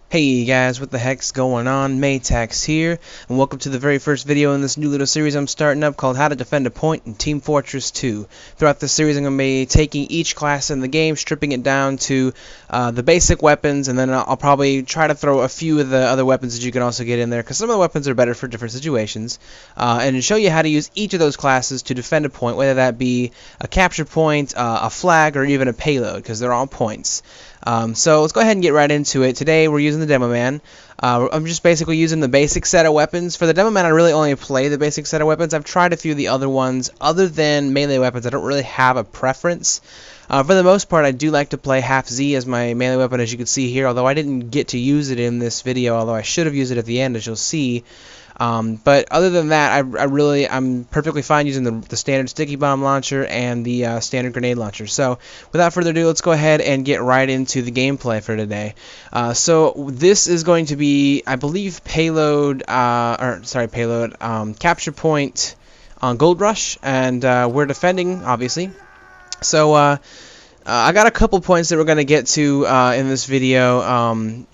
Hey guys, what the heck's going on? Maytax here, and welcome to the very first video in this new little series I'm starting up called How to Defend a Point in Team Fortress 2. Throughout this series I'm going to be taking each class in the game, stripping it down to the basic weapons, and then I'll probably try to throw a few of the other weapons that you can also get in there, because some of the weapons are better for different situations, and show you how to use each of those classes to defend a point, whether that be a capture point, a flag, or even a payload, because they're all points. So let's go ahead and get right into it. Today we're using the Demoman. I'm just basically using the basic set of weapons. For the Demoman I really only play the basic set of weapons. I've tried a few of the other ones. Other than melee weapons I don't really have a preference. For the most part I do like to play half Z as my melee weapon, as you can see here, although I didn't get to use it in this video, although I should have used it at the end, as you'll see. But other than that, I'm perfectly fine using the standard sticky bomb launcher and the standard grenade launcher. So without further ado, let's go ahead and get right into the gameplay for today. So this is going to be, I believe, capture point on Gold Rush, and we're defending, obviously. So I got a couple points that we're going to get to in this video,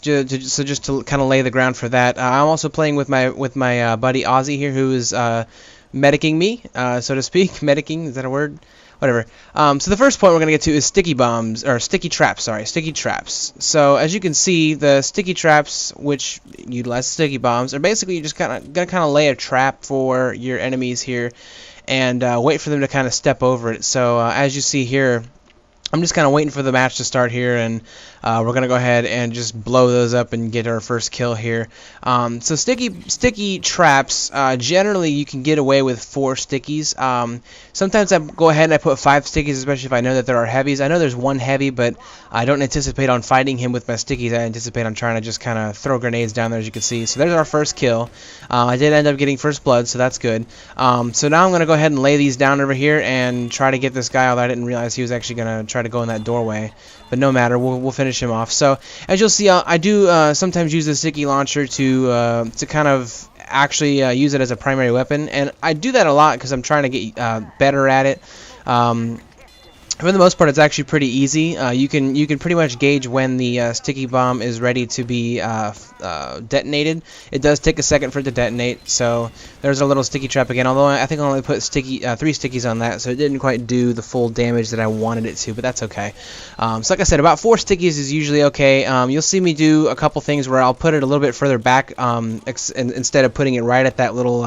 so just to kind of lay the ground for that. I'm also playing with my buddy Ozzy here, who is medicing me, so to speak. Medicing, is that a word? Whatever. So the first point we're going to get to is sticky traps. So as you can see, the sticky traps, which utilize sticky bombs, are basically you just gonna lay a trap for your enemies here, and wait for them to kind of step over it. So as you see here, I'm just kind of waiting for the match to start here, and we're going to go ahead and just blow those up and get our first kill here. So sticky traps, generally you can get away with 4 stickies. Sometimes I go ahead and I put 5 stickies, especially if I know that there are heavies. I know there's one heavy, but I don't anticipate on fighting him with my stickies. I anticipate on trying to just kind of throw grenades down there, as you can see. So there's our first kill. I did end up getting first blood, so that's good. So now I'm going to go ahead and lay these down over here and try to get this guy, although I didn't realize he was actually going to try to go in that doorway. But no matter, we'll finish him off. So as you'll see, I do sometimes use the sticky launcher to kind of actually use it as a primary weapon, and I do that a lot because I'm trying to get better at it. For the most part, it's actually pretty easy. You can pretty much gauge when the sticky bomb is ready to be detonated. It does take a second for it to detonate, so there's a little sticky trap again. Although I think I only put 3 stickies on that, so it didn't quite do the full damage that I wanted it to, but that's okay. So like I said, about 4 stickies is usually okay. You'll see me do a couple things where I'll put it a little bit further back instead of putting it right at that little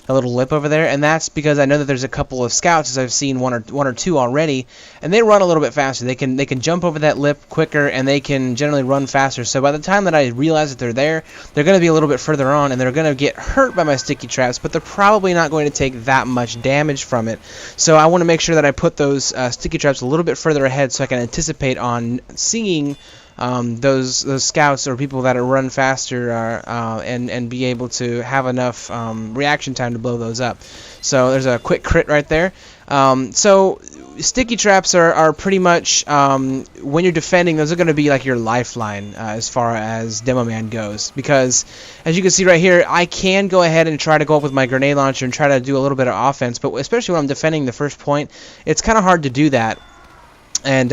lip over there, and that's because I know that there's a couple of scouts, as I've seen one or two already, and they run a little bit faster. They can jump over that lip quicker, and they can generally run faster. So by the time that I realize that they're there, they're going to be a little bit further on, and they're going to get hurt by my sticky traps, but they're probably not going to take that much damage from it. So I want to make sure that I put those sticky traps a little bit further ahead, so I can anticipate on seeing those scouts or people that run faster and be able to have enough reaction time to blow those up. So there's a quick crit right there. So sticky traps are pretty much, when you're defending, those are going to be like your lifeline as far as Demoman goes, because as you can see right here, I can go ahead and try to go up with my grenade launcher and try to do a little bit of offense, but especially when I'm defending the first point, it's kind of hard to do that. And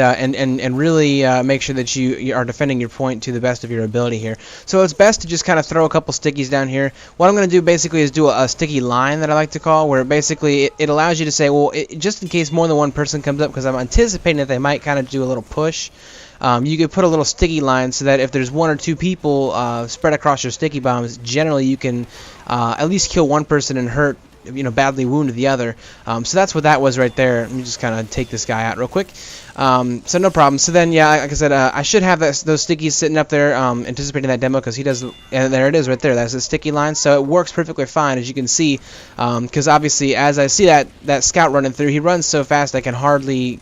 really make sure that you are defending your point to the best of your ability here. So it's best to just kind of throw a couple stickies down here. What I'm going to do basically is do a sticky line that I like to call, where basically it allows you to say, well, just in case more than one person comes up, because I'm anticipating that they might kind of do a little push. You could put a little sticky line so that if there's 1 or 2 people spread across your sticky bombs, generally you can at least kill one person and hurt, badly wound the other. So that's what that was right there. Let me just kind of take this guy out real quick. So no problem. So then, yeah, like I said, I should have those stickies sitting up there, anticipating that demo, because he does, and there it is right there. That's a sticky line, so it works perfectly fine, as you can see, because obviously as I see that scout running through, he runs so fast I can hardly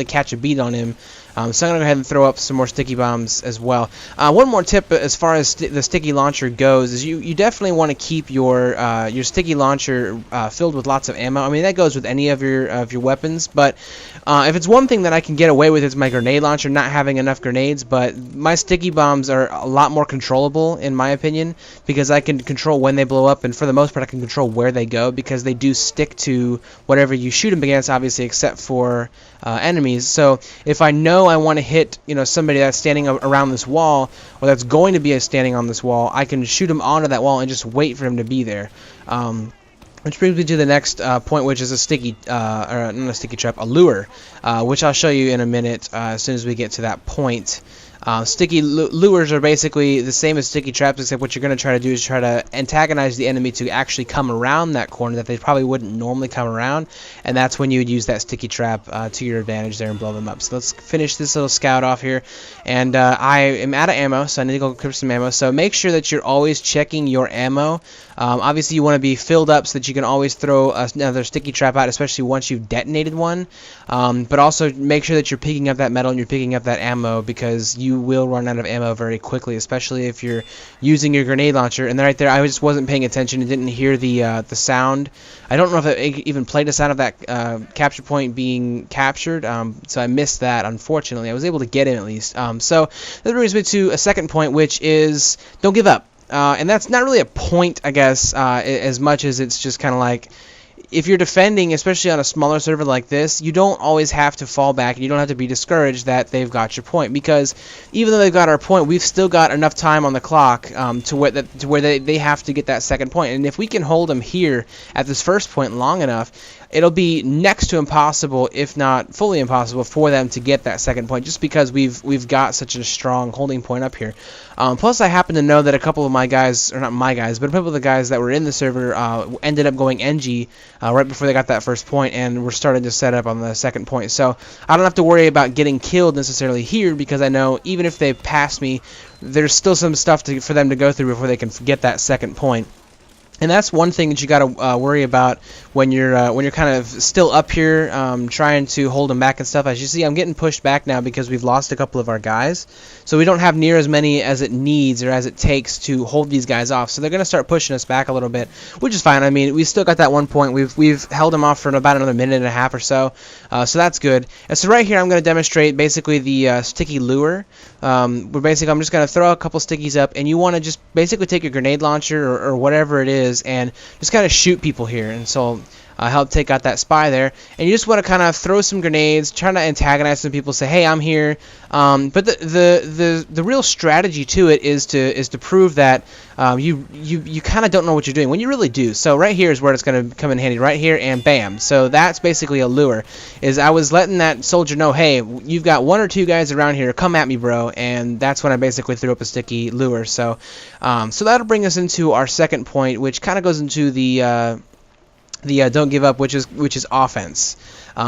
catch a beat on him So I'm going to go ahead and throw up some more sticky bombs as well. One more tip as far as the sticky launcher goes is you definitely want to keep your sticky launcher filled with lots of ammo. I mean, that goes with any of your weapons, but if it's one thing that I can get away with, it's my grenade launcher not having enough grenades. But my sticky bombs are a lot more controllable, in my opinion, because I can control when they blow up, and for the most part I can control where they go, because they do stick to whatever you shoot them against, obviously, except for enemies. So if I know I want to hit somebody that's standing around this wall, or that's going to be standing on this wall, I can shoot them onto that wall and just wait for him to be there. Which brings me to the next point, which is a sticky, or not a sticky trap, a lure, which I'll show you in a minute as soon as we get to that point. Sticky lures are basically the same as sticky traps, except what you're going to try to do is try to antagonize the enemy to actually come around that corner that they probably wouldn't normally come around, and that's when you would use that sticky trap to your advantage there and blow them up. So let's finish this little scout off here, and I am out of ammo, so I need to go grab some ammo. So make sure that you're always checking your ammo. Obviously you want to be filled up so that you can always throw another sticky trap out, especially once you've detonated one, but also make sure that you're picking up that metal and you're picking up that ammo, because you will run out of ammo very quickly, especially if you're using your grenade launcher. And right there, I just wasn't paying attention and didn't hear the sound. I don't know if it even played a sound of that capture point being captured, so I missed that, unfortunately. I was able to get in at least. So that brings me to a second point, which is don't give up. And that's not really a point, I guess, as much as it's just kind of like, if you're defending, especially on a smaller server like this, you don't always have to fall back, and you don't have to be discouraged that they've got your point, because even though they've got our point, we've still got enough time on the clock to where they have to get that second point. And if we can hold them here at this first point long enough, it'll be next to impossible, if not fully impossible, for them to get that second point, just because we've got such a strong holding point up here. Plus, I happen to know that a couple of my guys, or not my guys, but a couple of the guys that were in the server ended up going NG right before they got that first point, and we're starting to set up on the second point. So I don't have to worry about getting killed necessarily here, because I know even if they pass me, there's still some stuff for them to go through before they can get that second point. And that's one thing that you got to worry about when you're kind of still up here trying to hold them back and stuff. As you see, I'm getting pushed back now because we've lost a couple of our guys, so we don't have near as many as it needs or as it takes to hold these guys off. So they're going to start pushing us back a little bit, which is fine. I mean, we still got that one point. We've held them off for about another minute and a half or so, so that's good. And so right here, I'm going to demonstrate basically the sticky lure. I'm just going to throw a couple stickies up, and you want to just basically take your grenade launcher or whatever it is, and just kind of shoot people here. And so help take out that spy there, and you just want to kind of throw some grenades, trying to antagonize some people, say, hey, I'm here. But the real strategy to it is to prove that you kind of don't know what you're doing when you really do. So right here is where it's going to come in handy, right here, and bam. So that's basically a lure. Is I was letting that soldier know, hey, you've got one or two guys around here, come at me, bro. And that's when I basically threw up a sticky lure. So so that'll bring us into our second point, which kind of goes into the don't give up, which is offense.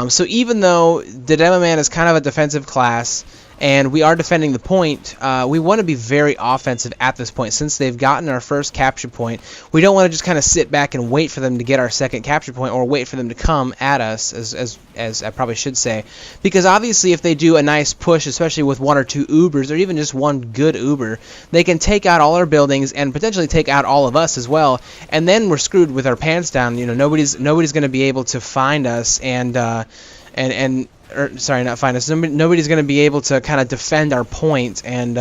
So even though the Demoman is kind of a defensive class, and we are defending the point, we want to be very offensive at this point. Since they've gotten our first capture point, we don't want to just kind of sit back and wait for them to get our second capture point, or wait for them to come at us, as I probably should say. Because obviously if they do a nice push, especially with one or two Ubers, or even just one good Uber, they can take out all our buildings and potentially take out all of us as well, and then we're screwed with our pants down. You know, nobody's going to be able to find us, sorry, not find us. Nobody's going to be able to kind of defend our point and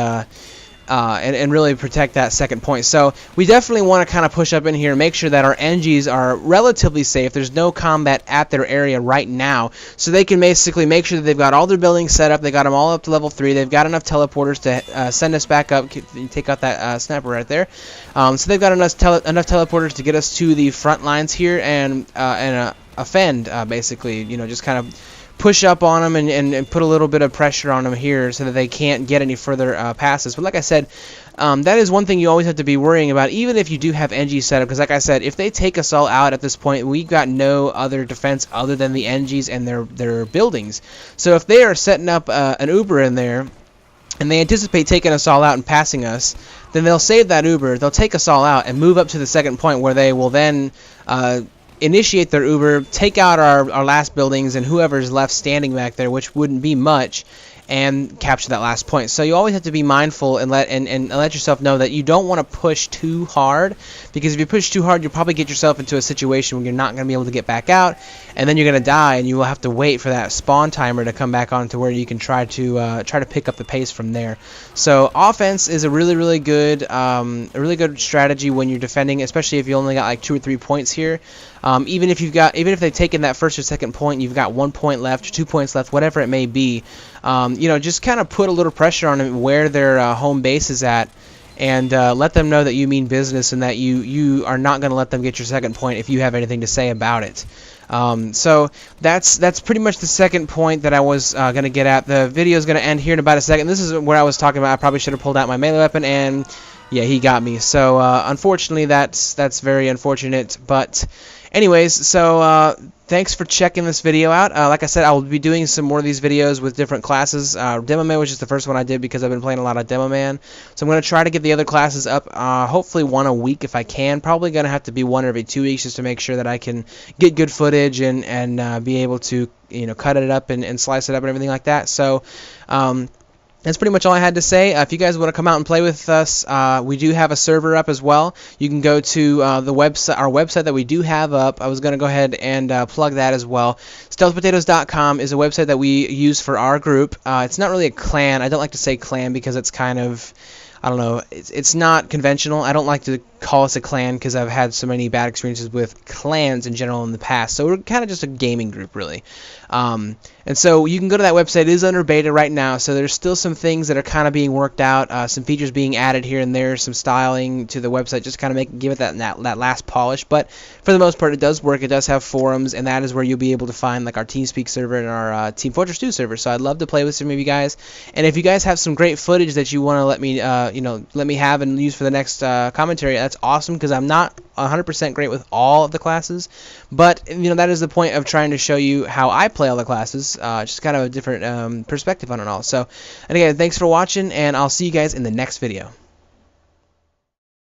really protect that second point. So we definitely want to kind of push up in here and make sure that our NGs are relatively safe. There's no combat at their area right now, so they can basically make sure that they've got all their buildings set up. They got them all up to level 3. They've got enough teleporters to send us back up. Take out that sniper right there. So they've got enough teleporters to get us to the front lines here and offend, basically. You know, just kind of push up on them and put a little bit of pressure on them here so that they can't get any further passes. But like I said, that is one thing you always have to be worrying about, even if you do have NG set up, because like I said, if they take us all out at this point, we've got no other defense other than the NGs and their buildings. So if they are setting up an Uber in there, and they anticipate taking us all out and passing us, then they'll save that Uber, they'll take us all out, and move up to the second point, where they will then initiate their Uber, take out our last buildings and whoever's left standing back there, which wouldn't be much, and capture that last point. So you always have to be mindful and let yourself know that you don't want to push too hard, because if you push too hard, you'll probably get yourself into a situation where you're not going to be able to get back out, and then you're going to die, and you will have to wait for that spawn timer to come back on to where you can try to pick up the pace from there. So offense is a really good strategy when you're defending, especially if you only got like 2 or 3 points here. Even if they've taken that first or second point, you've got 1 point left, 2 points left, whatever it may be. Just kind of put a little pressure on them where their home base is at, and let them know that you mean business and that you are not going to let them get your second point if you have anything to say about it. So that's pretty much the second point that I was going to get at. The video is going to end here in about a second. This is where I was talking about I probably should have pulled out my melee weapon, and yeah, he got me. So unfortunately, that's very unfortunate. But anyways, so thanks for checking this video out. Like I said, I will be doing some more of these videos with different classes. Demoman was just the first one I did because I've been playing a lot of Demoman. So I'm going to try to get the other classes up, hopefully one a week if I can. Probably going to have to be one every 2 weeks just to make sure that I can get good footage and be able to cut it up and slice it up and everything like that. So that's pretty much all I had to say. If you guys want to come out and play with us, we do have a server up as well. You can go to our website that we do have up. I was going to go ahead and plug that as well. StealthPotatoes.com is a website that we use for our group. It's not really a clan. I don't like to say clan because it's kind of, I don't know, it's not conventional. I don't like to call us a clan because I've had so many bad experiences with clans in general in the past. So we're kind of just a gaming group, really. And so you can go to that website. It is under beta right now, so there's still some things that are kind of being worked out, some features being added here and there, some styling to the website, just kind of give it that last polish. But for the most part, it does work. It does have forums, and that is where you'll be able to find like our TeamSpeak server and our Team Fortress 2 server. So I'd love to play with some of you guys. And if you guys have some great footage that you want to let me have and use for the next commentary, that's awesome, because I'm not 100% great with all of the classes, but that is the point of trying to show you how I play all the classes, just kind of a different perspective on it all. So, and again, thanks for watching, and I'll see you guys in the next video.